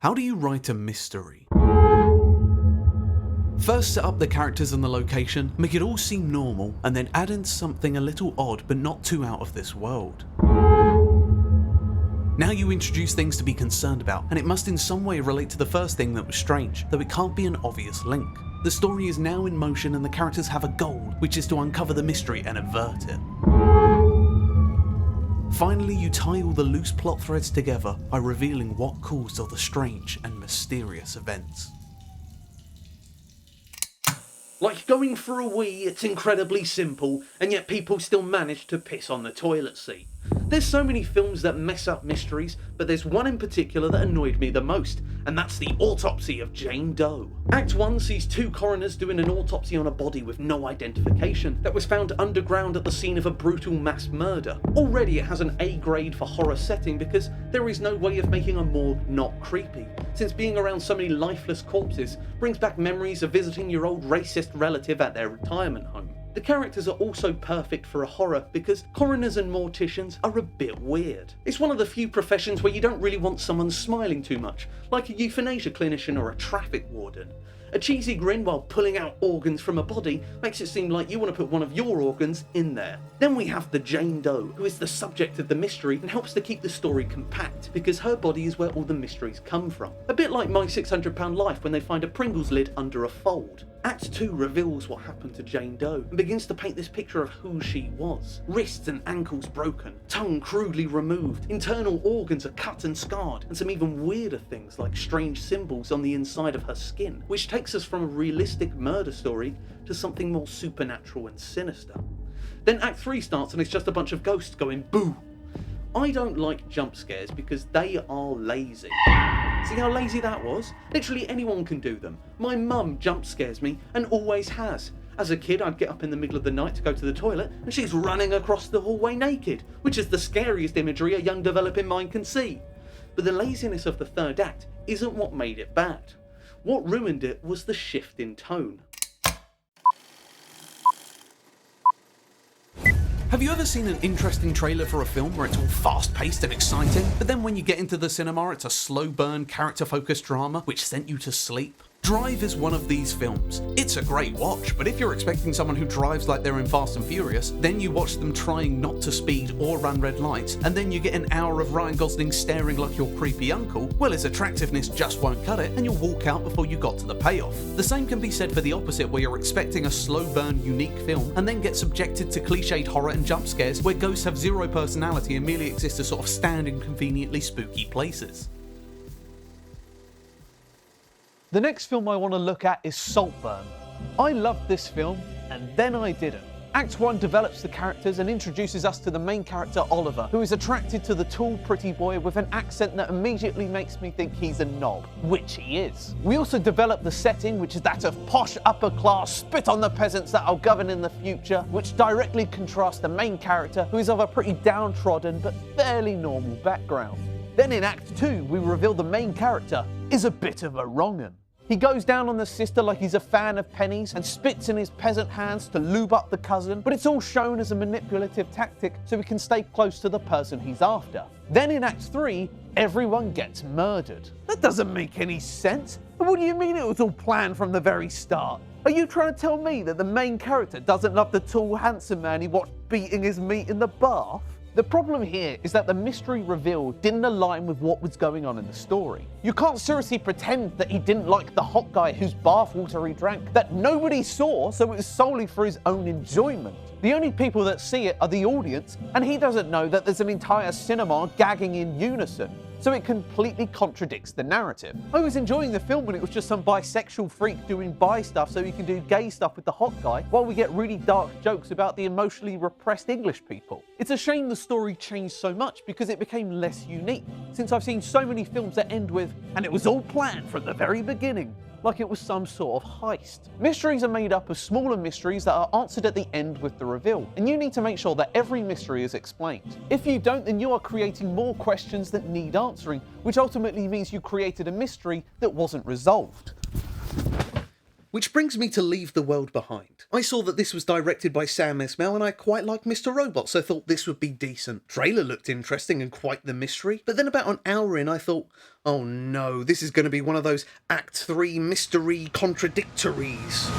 How do you write a mystery? First set up the characters and the location, make it all seem normal, and then add in something a little odd but not too out of this world. Now you introduce things to be concerned about, and it must in some way relate to the first thing that was strange, though it can't be an obvious link. The story is now in motion and the characters have a goal, which is to uncover the mystery and avert it. Finally, you tie all the loose plot threads together by revealing what caused all the strange and mysterious events. Like going for a wee, it's incredibly simple, and yet people still manage to piss on the toilet seat. There's so many films that mess up mysteries, but there's one in particular that annoyed me the most, and that's the Autopsy of Jane Doe. Act 1 sees two coroners doing an autopsy on a body with no identification that was found underground at the scene of a brutal mass murder. Already it has an A grade for horror setting because there is no way of making a morgue not creepy, since being around so many lifeless corpses brings back memories of visiting your old racist relative at their retirement home. The characters are also perfect for a horror because coroners and morticians are a bit weird. It's one of the few professions where you don't really want someone smiling too much, like a euthanasia clinician or a traffic warden. A cheesy grin while pulling out organs from a body makes it seem like you want to put one of your organs in there. Then we have the Jane Doe, who is the subject of the mystery and helps to keep the story compact because her body is where all the mysteries come from. A bit like My £600 Life when they find a Pringles lid under a fold. Act 2 reveals what happened to Jane Doe and begins to paint this picture of who she was. Wrists and ankles broken, tongue crudely removed, internal organs are cut and scarred, and some even weirder things like strange symbols on the inside of her skin, which takes us from a realistic murder story to something more supernatural and sinister. Then Act 3 starts and it's just a bunch of ghosts going boo. I don't like jump scares because they are lazy. See how lazy that was? Literally anyone can do them. My mum jump scares me and always has. As a kid, I'd get up in the middle of the night to go to the toilet and she's running across the hallway naked, which is the scariest imagery a young developing mind can see. But the laziness of the third act isn't what made it bad. What ruined it was the shift in tone. Have you ever seen an interesting trailer for a film where it's all fast-paced and exciting, but then when you get into the cinema it's a slow burn, character-focused drama which sent you to sleep? Drive is one of these films. It's a great watch, but if you're expecting someone who drives like they're in Fast and Furious, then you watch them trying not to speed or run red lights, and then you get an hour of Ryan Gosling staring like your creepy uncle, well, his attractiveness just won't cut it, and you'll walk out before you got to the payoff. The same can be said for the opposite, where you're expecting a slow burn, unique film, and then get subjected to cliched horror and jump scares where ghosts have zero personality and merely exist to sort of stand in conveniently spooky places. The next film I want to look at is Saltburn. I loved this film, and then I didn't. Act 1 develops the characters and introduces us to the main character Oliver, who is attracted to the tall, pretty boy with an accent that immediately makes me think he's a knob, which he is. We also develop the setting, which is that of posh, upper class, spit on the peasants that will govern in the future, which directly contrasts the main character, who is of a pretty downtrodden but fairly normal background. Then in Act 2, we reveal the main character is a bit of a wrong'un. He goes down on the sister like he's a fan of pennies and spits in his peasant hands to lube up the cousin, but it's all shown as a manipulative tactic so he can stay close to the person he's after. Then in Act 3, everyone gets murdered. That doesn't make any sense. What do you mean it was all planned from the very start? Are you trying to tell me that the main character doesn't love the tall, handsome man he watched beating his meat in the bath? The problem here is that the mystery reveal didn't align with what was going on in the story. You can't seriously pretend that he didn't like the hot guy whose bathwater he drank that nobody saw, so it was solely for his own enjoyment. The only people that see it are the audience, and he doesn't know that there's an entire cinema gagging in unison. So it completely contradicts the narrative. I was enjoying the film when it was just some bisexual freak doing bi stuff so he can do gay stuff with the hot guy, while we get really dark jokes about the emotionally repressed English people. It's a shame the story changed so much because it became less unique, since I've seen so many films that end with, and it was all planned from the very beginning, like it was some sort of heist. Mysteries are made up of smaller mysteries that are answered at the end with the reveal, and you need to make sure that every mystery is explained. If you don't, then you are creating more questions that need answering, which ultimately means you created a mystery that wasn't resolved. Which brings me to Leave the World Behind. I saw that this was directed by Sam Esmail and I quite like Mr. Robot, so I thought this would be decent. Trailer looked interesting and quite the mystery, but then about an hour in I thought, oh no, this is going to be one of those Act 3 mystery contradictories.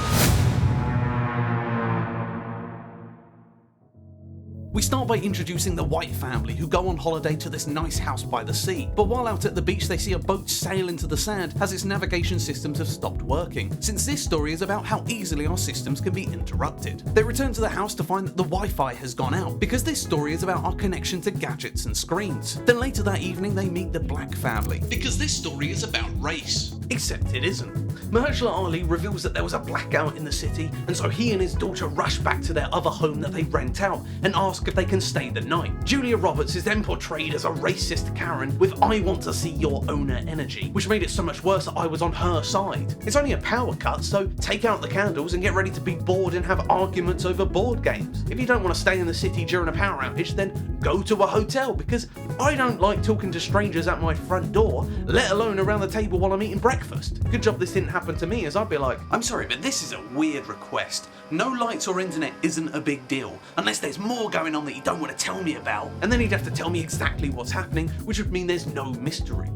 We start by introducing the White family, who go on holiday to this nice house by the sea. But while out at the beach, they see a boat sail into the sand as its navigation systems have stopped working, since this story is about how easily our systems can be interrupted. They return to the house to find that the Wi-Fi has gone out, because this story is about our connection to gadgets and screens. Then later that evening, they meet the Black family, because this story is about race. Except it isn't. Mahershala Ali reveals that there was a blackout in the city, and so he and his daughter rush back to their other home that they rent out and ask if they can stay the night. Julia Roberts is then portrayed as a racist Karen with "I want to see your owner" energy, which made it so much worse that I was on her side. It's only a power cut, so take out the candles and get ready to be bored and have arguments over board games. If you don't want to stay in the city during a power outage, then go to a hotel, because I don't like talking to strangers at my front door, let alone around the table while I'm eating breakfast. Good job this didn't happen to me, as I'd be like, I'm sorry, but this is a weird request. No lights or internet isn't a big deal, unless there's more going on that you don't want to tell me about. and then he'd have to tell me exactly what's happening, which would mean there's no mystery.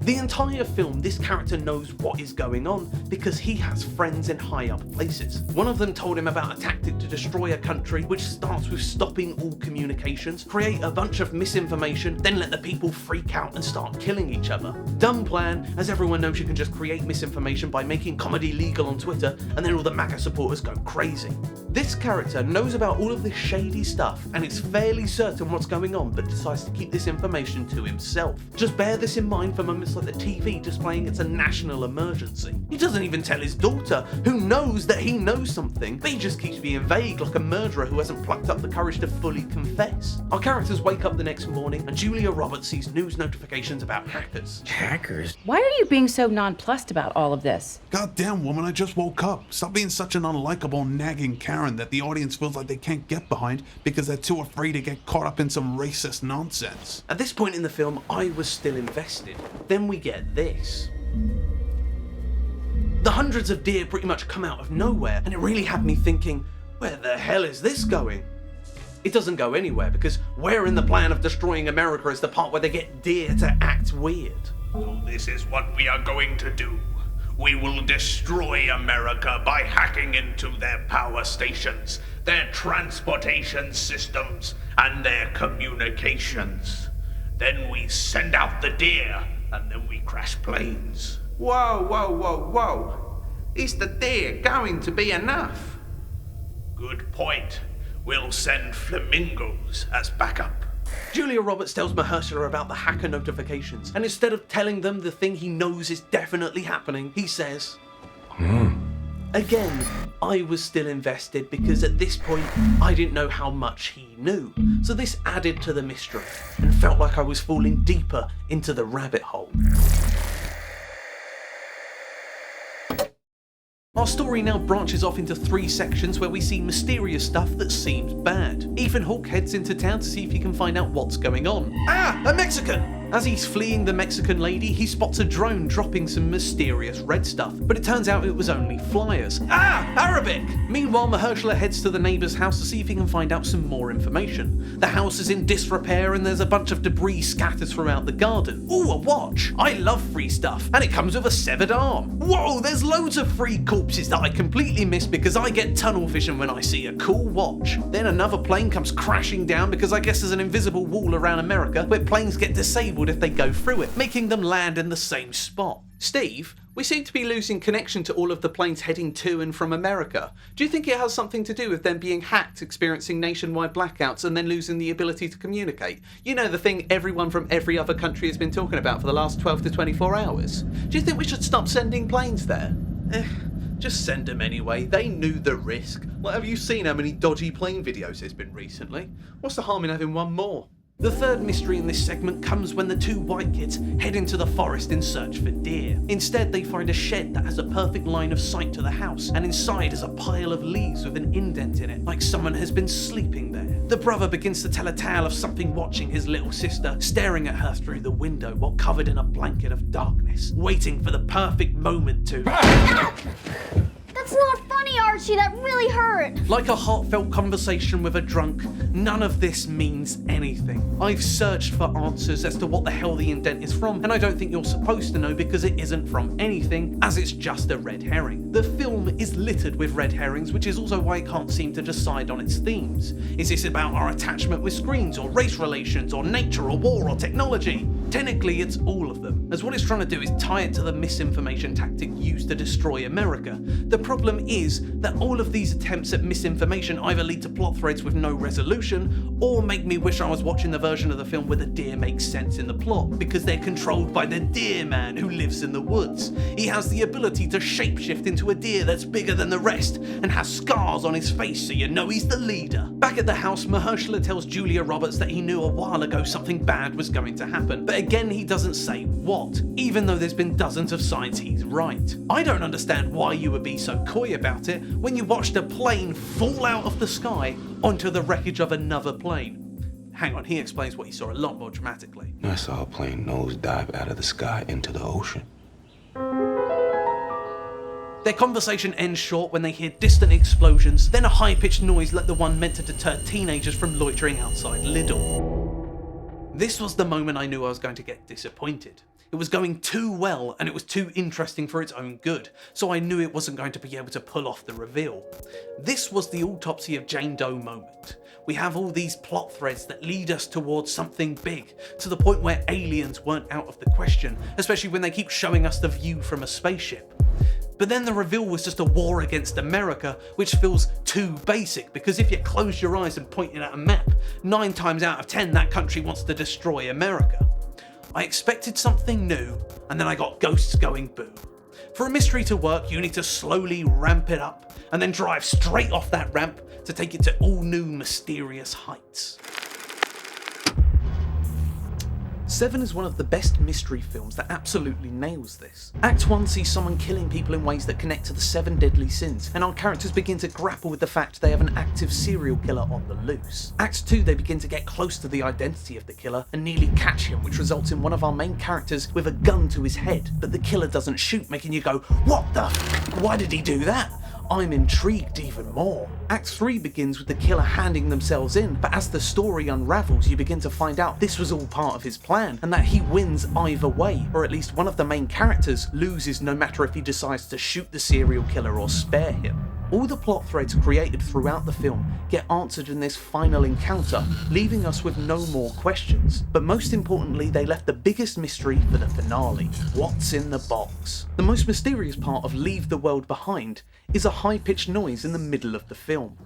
The entire film, this character knows what is going on because he has friends in high up places. One of them told him about a tactic to destroy a country, which starts with stopping all communications, create a bunch of misinformation, then let the people freak out and start killing each other. Dumb plan, as everyone knows you can just create misinformation by making comedy legal on Twitter, and then all the MAGA supporters go crazy. This character knows about all of this shady stuff and is fairly certain what's going on, but decides to keep this information to himself. Just bear this in mind for moments like the TV displaying it's a national emergency. He doesn't even tell his daughter, who knows that he knows something, but he just keeps being vague like a murderer who hasn't plucked up the courage to fully confess. Our characters wake up the next morning and Julia Roberts sees news notifications about hackers. Hackers? Why are you being so nonplussed about all of this? Goddamn, woman, I just woke up. Stop being such an unlikable, nagging Karen that the audience feels like they can't get behind because they're too afraid to get caught up in some racist nonsense. At this point in the film, I was still invested. Then we get this. The hundreds of deer pretty much come out of nowhere, and it really had me thinking, where the hell is this going? It doesn't go anywhere, because where in the plan of destroying America is the part where they get deer to act weird? So this is what we are going to do. We will destroy America by hacking into their power stations, their transportation systems, and their communications. Then we send out the deer, and then we crash planes. Whoa, whoa, whoa, whoa. Is the deer going to be enough? Good point. We'll send flamingos as backup. Julia Roberts tells Mahershala about the hacker notifications, and instead of telling them the thing he knows is definitely happening, he says, Again, I was still invested because at this point, I didn't know how much he knew. So this added to the mystery, and felt like I was falling deeper into the rabbit hole. Our story now branches off into 3 sections where we see mysterious stuff that seems bad. Ethan Hawke heads into town to see if he can find out what's going on. Ah, a Mexican! As he's fleeing the Mexican lady, he spots a drone dropping some mysterious red stuff, but it turns out it was only flyers. Ah, Arabic! Meanwhile, Mahershala heads to the neighbour's house to see if he can find out some more information. The house is in disrepair and there's a bunch of debris scattered throughout the garden. Ooh, a watch! I love free stuff, and it comes with a severed arm. Whoa, there's loads of free corpses that I completely miss because I get tunnel vision when I see a cool watch. Then another plane comes crashing down because I guess there's an invisible wall around America where planes get disabled if they go through it, making them land in the same spot. Steve, we seem to be losing connection to all of the planes heading to and from America. Do you think it has something to do with them being hacked, experiencing nationwide blackouts, and then losing the ability to communicate? You know, the thing everyone from every other country has been talking about for the last 12 to 24 hours. Do you think we should stop sending planes there? Just send them anyway. They knew the risk. Like, have you seen how many dodgy plane videos there's been recently? What's the harm in having one more? The third mystery in this segment comes when the 2 white kids head into the forest in search for deer. Instead, they find a shed that has a perfect line of sight to the house, and inside is a pile of leaves with an indent in it, like someone has been sleeping there. The brother begins to tell a tale of something watching his little sister, staring at her through the window while covered in a blanket of darkness, waiting for the perfect moment to... The That's not funny, Archie. That really hurt. Like a heartfelt conversation with a drunk, none of this means anything. I've searched for answers as to what the hell the indent is from, and I don't think you're supposed to know because it isn't from anything, as it's just a red herring. The film is littered with red herrings, which is also why it can't seem to decide on its themes. Is this about our attachment with screens, or race relations, or nature, or war, or technology? Technically, it's all of them, as what it's trying to do is tie it to the misinformation tactic used to destroy America. The problem is that all of these attempts at misinformation either lead to plot threads with no resolution, or make me wish I was watching the version of the film where the deer makes sense in the plot, because they're controlled by the deer man who lives in the woods. He has the ability to shapeshift into a deer that's bigger than the rest, and has scars on his face so you know he's the leader. Back at the house, Mahershala tells Julia Roberts that he knew a while ago something bad was going to happen, but again he doesn't say what, even though there's been dozens of signs he's right. I don't understand why you would be so coy about it when you watched a plane fall out of the sky onto the wreckage of another plane. Hang on, he explains what he saw a lot more dramatically. I saw a plane nosedive out of the sky into the ocean. Their conversation ends short when they hear distant explosions, then a high-pitched noise like the one meant to deter teenagers from loitering outside Lidl. This was the moment I knew I was going to get disappointed. It was going too well and it was too interesting for its own good, so I knew it wasn't going to be able to pull off the reveal. This was the Autopsy of Jane Doe moment. We have all these plot threads that lead us towards something big, to the point where aliens weren't out of the question, especially when they keep showing us the view from a spaceship. But then the reveal was just a war against America, which feels too basic, because if you close your eyes and point it at a map, 9 times out of 10 that country wants to destroy America. I expected something new, and then I got ghosts going boo. For a mystery to work, you need to slowly ramp it up, and then drive straight off that ramp to take it to all new mysterious heights. Seven is one of the best mystery films that absolutely nails this. Act 1 sees someone killing people in ways that connect to the 7 deadly sins, and our characters begin to grapple with the fact they have an active serial killer on the loose. Act 2, they begin to get close to the identity of the killer and nearly catch him, which results in one of our main characters with a gun to his head, but the killer doesn't shoot, making you go, what the f***? Why did he do that? I'm intrigued even more. Act 3 begins with the killer handing themselves in, but as the story unravels, you begin to find out this was all part of his plan, and that he wins either way, or at least one of the main characters loses no matter if he decides to shoot the serial killer or spare him. All the plot threads created throughout the film get answered in this final encounter, leaving us with no more questions. But most importantly, they left the biggest mystery for the finale. What's in the box? The most mysterious part of Leave the World Behind is a high-pitched noise in the middle of the film.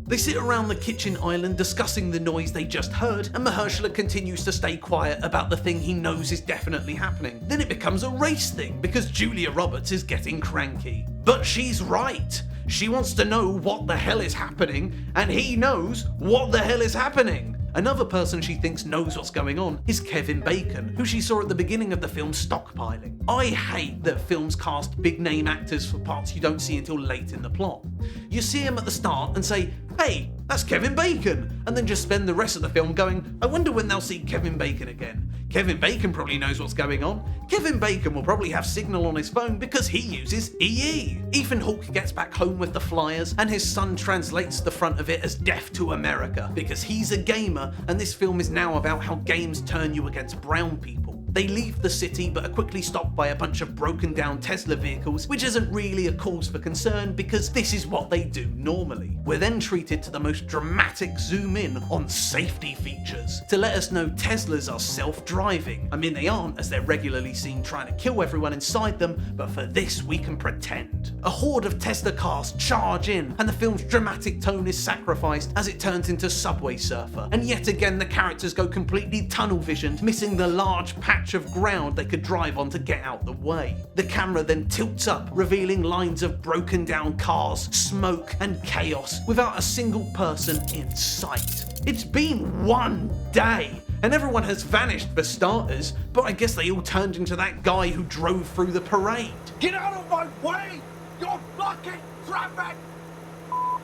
They sit around the kitchen island discussing the noise they just heard, and Mahershala continues to stay quiet about the thing he knows is definitely happening. Then it becomes a race thing because Julia Roberts is getting cranky. But she's right. She wants to know what the hell is happening, and he knows what the hell is happening. Another person she thinks knows what's going on is Kevin Bacon, who she saw at the beginning of the film stockpiling. I hate that films cast big name actors for parts you don't see until late in the plot. You see him at the start and say, hey, that's Kevin Bacon, and then just spend the rest of the film going, I wonder when they'll see Kevin Bacon again. Kevin Bacon probably knows what's going on. Kevin Bacon will probably have signal on his phone because he uses EE. Ethan Hawke gets back home with the flyers, and his son translates the front of it as Death to America because he's a gamer, and this film is now about how games turn you against brown people. They leave the city but are quickly stopped by a bunch of broken down Tesla vehicles, which isn't really a cause for concern because this is what they do normally. We're then treated to the most dramatic zoom in on safety features to let us know Teslas are self-driving. I mean, they aren't, as they're regularly seen trying to kill everyone inside them, but for this we can pretend. A horde of Tesla cars charge in, and the film's dramatic tone is sacrificed as it turns into Subway Surfer, and yet again the characters go completely tunnel visioned, missing the large patch of ground they could drive on to get out the way. The camera then tilts up, revealing lines of broken down cars, smoke and chaos without a single person in sight. It's been one day, and everyone has vanished for starters, but I guess they all turned into that guy who drove through the parade. Get out of my way! You're blocking traffic!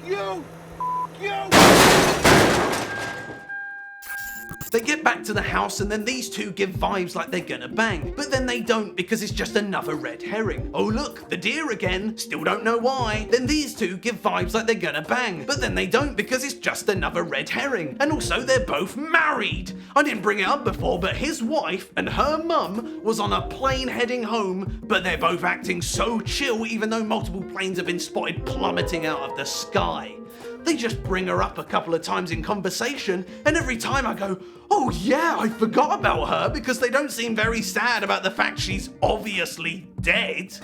You! They get back to the house and then these two give vibes like they're gonna bang, but then they don't because it's just another red herring. Oh look, the deer again, still don't know why. Then these two give vibes like they're gonna bang, but then they don't because it's just another red herring. And also they're both married. I didn't bring it up before, but his wife and her mum was on a plane heading home, but they're both acting so chill even though multiple planes have been spotted plummeting out of the sky. They just bring her up a couple of times in conversation, and every time I go, oh yeah, I forgot about her, because they don't seem very sad about the fact she's obviously dead.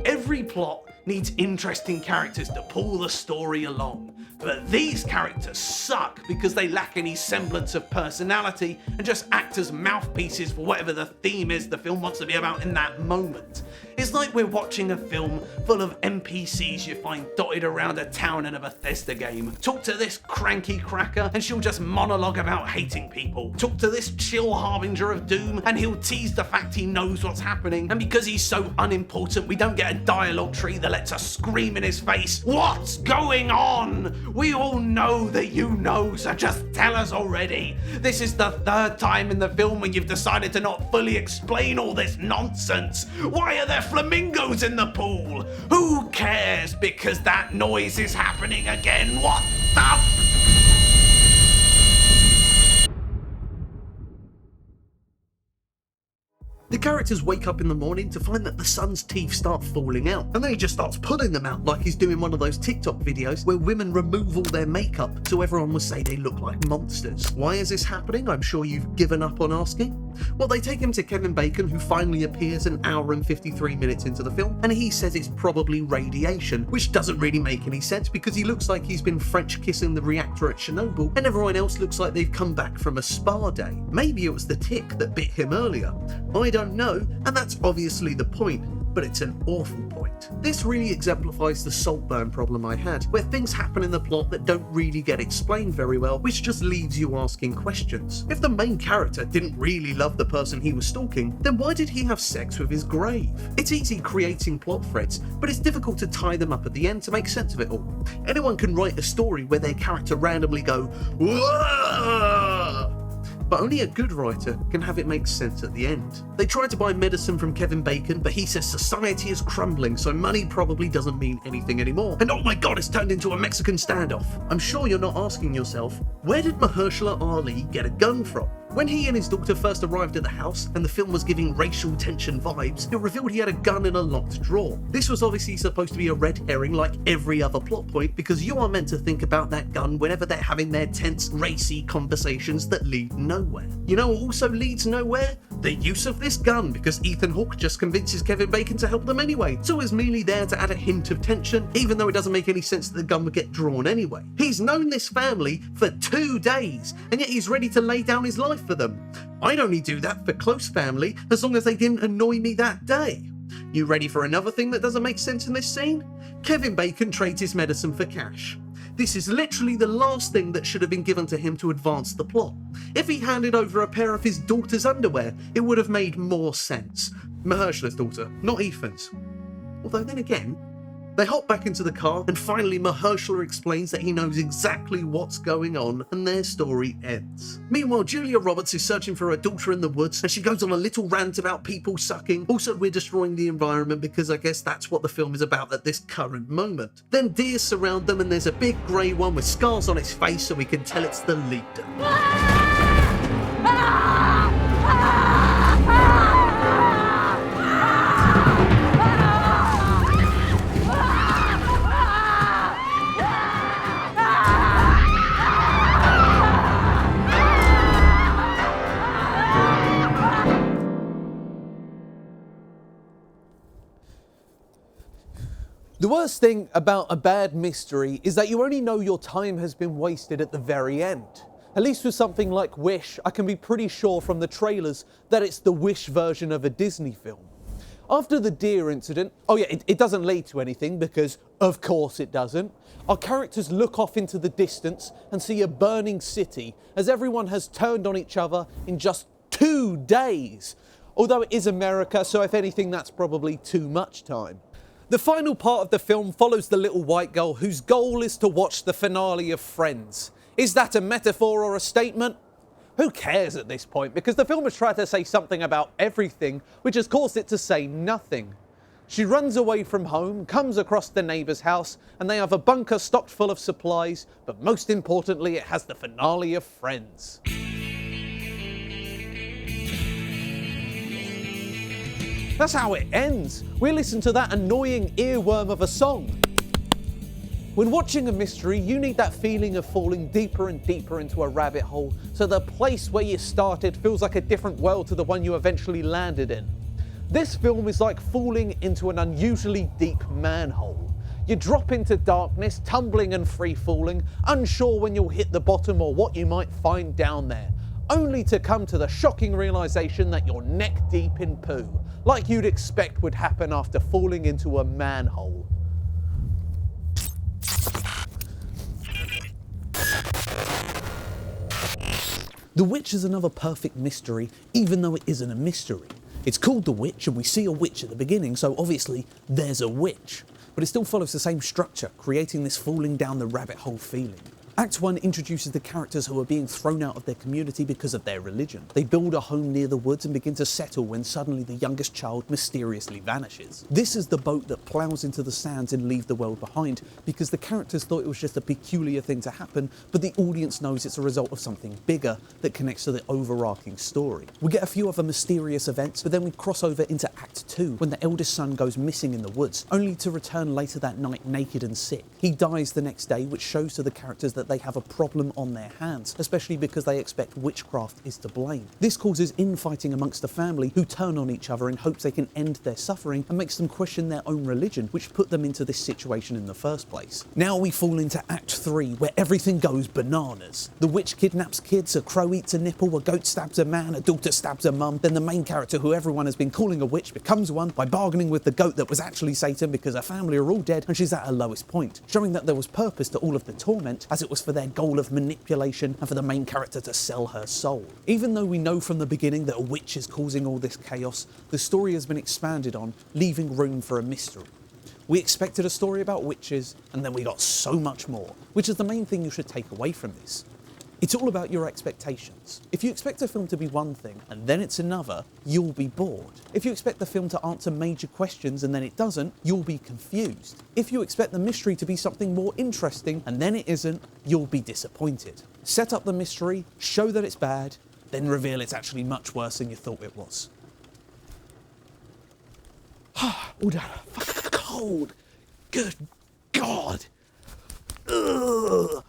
Every plot needs interesting characters to pull the story along, but these characters suck because they lack any semblance of personality and just act as mouthpieces for whatever the theme is the film wants to be about in that moment. It's like we're watching a film full of NPCs you find dotted around a town in a Bethesda game. Talk to this cranky cracker and she'll just monologue about hating people. Talk to this chill harbinger of doom and he'll tease the fact he knows what's happening. And because he's so unimportant, we don't get a dialogue tree that lets us scream in his face, "What's going on? We all know that you know, so just tell us already." This is the third time in the film when you've decided to not fully explain all this nonsense. Why are there flamingos in the pool? Who cares? Because that noise is happening again. What the? The characters wake up in the morning to find that the son's teeth start falling out, and then he just starts pulling them out like he's doing one of those TikTok videos where women remove all their makeup so everyone will say they look like monsters. Why is this happening? I'm sure you've given up on asking. Well, they take him to Kevin Bacon, who finally appears an hour and 53 minutes into the film, and he says it's probably radiation, which doesn't really make any sense because he looks like he's been French kissing the reactor at Chernobyl, and everyone else looks like they've come back from a spa day. Maybe it was the tick that bit him earlier. I don't know, and that's obviously the point, but it's an awful point. This really exemplifies the Saltburn problem I had, where things happen in the plot that don't really get explained very well, which just leaves you asking questions. If the main character didn't really love the person he was stalking, then why did he have sex with his grave? It's easy creating plot threads, but it's difficult to tie them up at the end to make sense of it all. Anyone can write a story where their character randomly go, "Whoa!" But only a good writer can have it make sense at the end. They try to buy medicine from Kevin Bacon, but he says society is crumbling, so money probably doesn't mean anything anymore. And oh my god, it's turned into a Mexican standoff. I'm sure you're not asking yourself, where did Mahershala Ali get a gun from? When he and his daughter first arrived at the house, and the film was giving racial tension vibes, it revealed he had a gun in a locked drawer. This was obviously supposed to be a red herring like every other plot point, because you are meant to think about that gun whenever they're having their tense, racy conversations that lead nowhere. You know what also leads nowhere? The use of this gun, because Ethan Hawke just convinces Kevin Bacon to help them anyway, so it's merely there to add a hint of tension, even though it doesn't make any sense that the gun would get drawn anyway. He's known this family for 2 days, and yet he's ready to lay down his life for them. I'd only do that for close family as long as they didn't annoy me that day. You ready for another thing that doesn't make sense in this scene? Kevin Bacon trades his medicine for cash. This is literally the last thing that should have been given to him to advance the plot. If he handed over a pair of his daughter's underwear, it would have made more sense. Mahershala's daughter, not Ethan's. Although then again, they hop back into the car, and finally Mahershala explains that he knows exactly what's going on, and their story ends. Meanwhile, Julia Roberts is searching for her daughter in the woods, and she goes on a little rant about people sucking. Also, we're destroying the environment because I guess that's what the film is about at this current moment. Then deer surround them, and there's a big grey one with scars on its face, so we can tell it's the leader. The worst thing about a bad mystery is that you only know your time has been wasted at the very end. At least with something like Wish, I can be pretty sure from the trailers that it's the Wish version of a Disney film. After the deer incident, it doesn't lead to anything because, of course it doesn't. Our characters look off into the distance and see a burning city as everyone has turned on each other in just 2 days. Although it is America, so if anything, that's probably too much time. The final part of the film follows the little white girl whose goal is to watch the finale of Friends. Is that a metaphor or a statement? Who cares at this point, because the film has tried to say something about everything, which has caused it to say nothing. She runs away from home, comes across the neighbour's house, and they have a bunker stocked full of supplies, but most importantly it has the finale of Friends. That's how it ends. We listen to that annoying earworm of a song. When watching a mystery, you need that feeling of falling deeper and deeper into a rabbit hole, so the place where you started feels like a different world to the one you eventually landed in. This film is like falling into an unusually deep manhole. You drop into darkness, tumbling and free-falling, unsure when you'll hit the bottom or what you might find down there, only to come to the shocking realization that you're neck deep in poo, like you'd expect would happen after falling into a manhole. The Witch is another perfect mystery, even though it isn't a mystery. It's called The Witch, and we see a witch at the beginning, so obviously there's a witch. But it still follows the same structure, creating this falling down the rabbit hole feeling. Act 1 introduces the characters who are being thrown out of their community because of their religion. They build a home near the woods and begin to settle when suddenly the youngest child mysteriously vanishes. This is the boat that plows into the sands and leave the world behind, because the characters thought it was just a peculiar thing to happen, but the audience knows it's a result of something bigger that connects to the overarching story. We get a few other mysterious events, but then we cross over into Act 2, when the eldest son goes missing in the woods, only to return later that night naked and sick. He dies the next day, which shows to the characters that they have a problem on their hands, especially because they expect witchcraft is to blame. This causes infighting amongst the family, who turn on each other in hopes they can end their suffering, and makes them question their own religion, which put them into this situation in the first place. Now we fall into Act 3, where everything goes bananas. The witch kidnaps kids, a crow eats a nipple, a goat stabs a man, a daughter stabs a mum, then the main character, who everyone has been calling a witch, becomes one by bargaining with the goat that was actually Satan because her family are all dead and she's at her lowest point, showing that there was purpose to all of the torment, as it was for their goal of manipulation and for the main character to sell her soul. Even though we know from the beginning that a witch is causing all this chaos, the story has been expanded on, leaving room for a mystery. We expected a story about witches, and then we got so much more, which is the main thing you should take away from this. It's all about your expectations. If you expect a film to be one thing and then it's another, you'll be bored. If you expect the film to answer major questions and then it doesn't, you'll be confused. If you expect the mystery to be something more interesting and then it isn't, you'll be disappointed. Set up the mystery, show that it's bad, then reveal it's actually much worse than you thought it was. All down. Fucking cold. Good God. Ugh.